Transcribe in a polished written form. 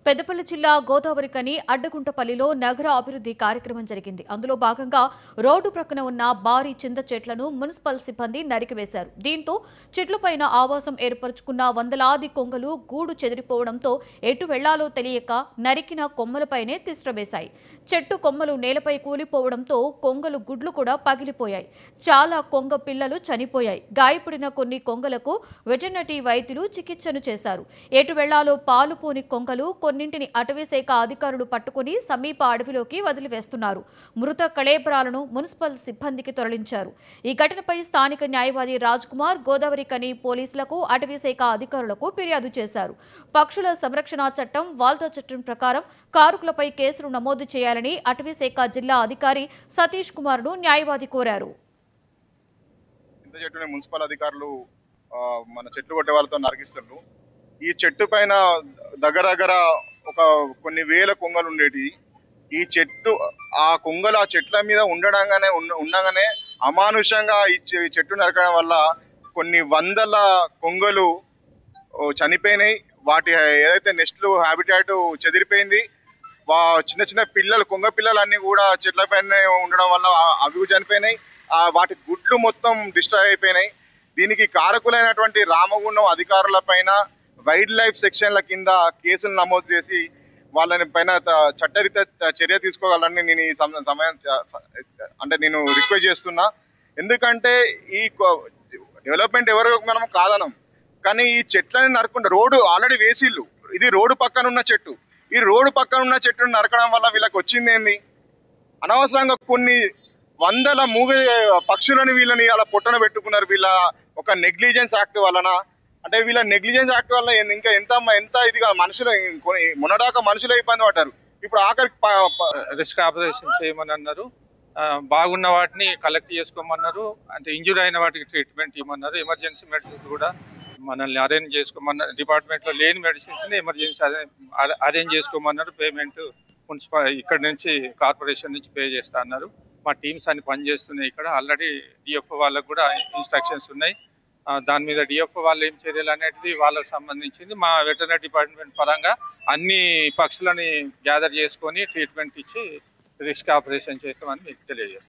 పెద్దపల్లి జిల్లా గోదావరికని అడ్డగుంటపల్లిలో నగర అభివృద్ధి కార్యక్రమం జరిగింది. అందులో భాగంగా రోడ్డు ప్రక్కన ఉన్న భారీ చింత చెట్లను మున్సిపల్ సిబ్బంది నరికివేశారు. దీంతో చెట్లపైన ఆవాసం ఏర్పరచుకున్న వందలాది కొంగలు గూడు చెదిరిపోవడంతో ఎటు వెళ్లాలో తెలియక నరికిన కొమ్మలపైనే తిష్టవేశాయి. చెట్టు కొమ్మలు నేలపై కూలిపోవడంతో కొంగలు గుడ్లు కూడా పగిలిపోయాయి. చాలా కొంగ పిల్లలు చనిపోయాయి. గాయపడిన కొన్ని కొంగలకు వెటర్నరీ వైద్యులు చికిత్సను చేశారు. ఎటు వెళ్లాలో పాలుపోని కొంగలు కొన్నింటిని అటవీశాఖ అధికారులు పట్టుకుని సమీప అడవిలోకి వదిలివేస్తున్నారు. మృత కళేబరాలను మున్సిపల్ సిబ్బందికి తరలించారు. ఈ ఘటనపై స్థానిక న్యాయవాది రాజ్ కుమార్ గోదావరికని పోలీసులకు అటవీశాఖ అధికారులకు ఫిర్యాదు చేశారు. పక్షుల సంరక్షణ చట్టం వాల్తా చట్టం ప్రకారం కారకులపై కేసులు నమోదు చేయాలని అటవీశాఖ జిల్లా అధికారి సతీష్ కుమార్ ను న్యాయవాది కోరారు. మున్సిపల్ అధికారులు మన చెట్లు కొట్టే వాళ్ళతో నరికిస్తారు. ఈ చెట్టు పైన దగ్గర ఒక కొన్ని వేల కొంగలు ఉండేటి. ఈ చెట్టు ఆ కొంగలు ఆ చెట్ల మీద ఉండగానే అమానుషంగా ఈ చెట్టు నరకడం వల్ల కొన్ని వందల కొంగలు చనిపోయినాయి. వాటి ఏదైతే నెస్ట్లు హ్యాబిటాట్ చెదిరిపోయింది. చిన్న చిన్న పిల్లలు కొంగ పిల్లలు అన్ని కూడా చెట్ల పైన ఉండడం వల్ల అవి చనిపోయినాయి. వాటి గుడ్లు మొత్తం డిస్ట్రాయ్ అయిపోయినాయి. దీనికి కారకులైనటువంటి రామగుండం అధికారుల పైన వైల్డ్ లైఫ్ సెక్షన్ల కింద కేసులు నమోదు చేసి వాళ్ళని పైన చట్టరీత్యా చర్య తీసుకోవాలని నేను ఈ సమయం నేను రిక్వెస్ట్ చేస్తున్నా. ఎందుకంటే ఈ డెవలప్మెంట్ ఎవరు మనం కాదనం, కానీ ఈ చెట్లని నరకుండా రోడ్డు ఆల్రెడీ వేసిళ్ళు. ఇది రోడ్డు పక్కన ఉన్న చెట్టు. ఈ రోడ్డు పక్కన ఉన్న చెట్టును నరకడం వల్ల వీళ్ళకి వచ్చింది ఏంది? అనవసరంగా కొన్ని వందల పక్షులని వీళ్ళని అలా పొట్టన పెట్టుకున్నారు. వీళ్ళ ఒక నెగ్లిజెన్స్ యాక్ట్ వలన, అంటే వీళ్ళ నెగ్లిజెన్స్ యాక్ట్ వల్ల ఇంకా ఎంత ఇదిగా మనుషులు మొన్నదాకా మనుషులు ఇబ్బంది పడ్డారు. ఇప్పుడు ఆఖరికి రిస్క్ ఆపరేషన్ చేయమని అన్నారు. బాగున్న వాటిని కలెక్ట్ చేసుకోమన్నారు. అంటే ఇంజూర్ అయిన వాటికి ట్రీట్మెంట్ ఇవ్వమన్నారు. ఎమర్జెన్సీ మెడిసిన్స్ కూడా మనల్ని అరేంజ్ చేసుకోమన్నారు. డిపార్ట్మెంట్లో లేని మెడిసిన్స్ని ఎమర్జెన్సీ అరేంజ్ చేసుకోమన్నారు. పేమెంట్ మున్సిపల్ ఇక్కడ నుంచి కార్పొరేషన్ నుంచి పే చేస్తా అన్నారు. మా టీమ్స్ అన్ని పనిచేస్తున్నాయి. ఇక్కడ ఆల్రెడీ డిఎఫ్ఓ వాళ్ళకు కూడా ఇన్స్ట్రక్షన్స్ ఉన్నాయి. దాని మీద డిఎఫ్ఓ వాళ్ళు ఏం చర్యలు అనేది వాళ్ళకి సంబంధించింది. మా వెటర్నరీ డిపార్ట్మెంట్ పరంగా అన్ని పక్షులని గ్యాదర్ చేసుకొని ట్రీట్మెంట్ ఇచ్చి రిస్క్ ఆపరేషన్ చేస్తామని మీకు తెలియజేస్తాం.